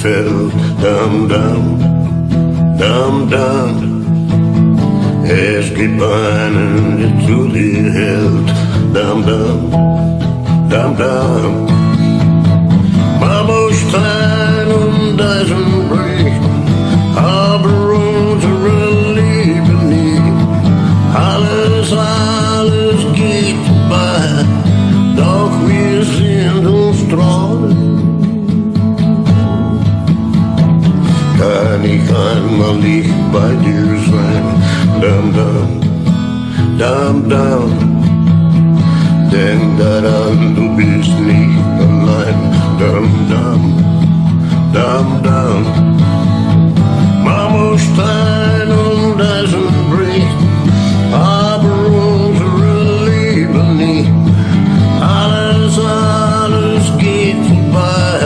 veld. Dam, dam, dam, dam. Es gibt einen, der zu dir hält. Dam, dam, dam, dam. Marmorstein und Eisen bricht, aber unsere Liebe nie. Alles, alles geht vorbei, doch wir sind uns treu. Kann ich einmal nicht bei dir sein? Dam, dam, dam, dam. Denk daran, du bist nicht allein. Dam, dam, dam, dam. Marmorstein und Eisen bricht, aber unsere Liebe nie. Alles, alles geht vorbei,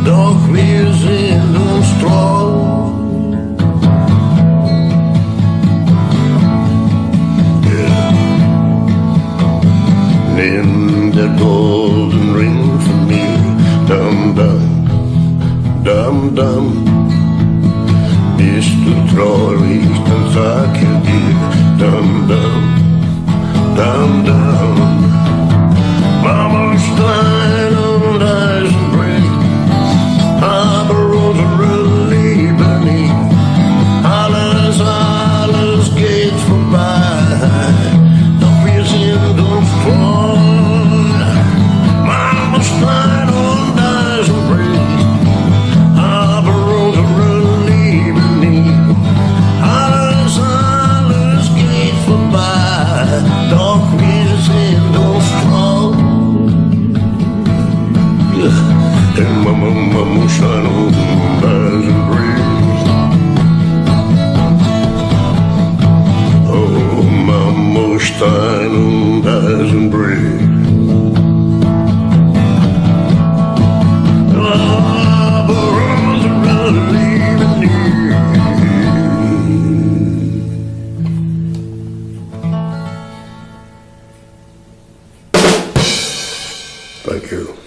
doch wir sind uns treu. Nimm der golden Ring von mir, dam, dam, dam, dam. Bist du traurig, dann sag ich dir, dam, dam, dam, dam. Marmorstein und Eisen bricht, aber unsere Liebe nie. Alles, alles geht vorbei, doch wir sind uns treu. Marmorstein und Eisen bricht, aber unsere Liebe nie. Alles, alles geht vorbei, doch wir sind uns treu. And Marmorstein und Eisen bricht. Oh, Marmorstein und Eisen bricht. Thank you.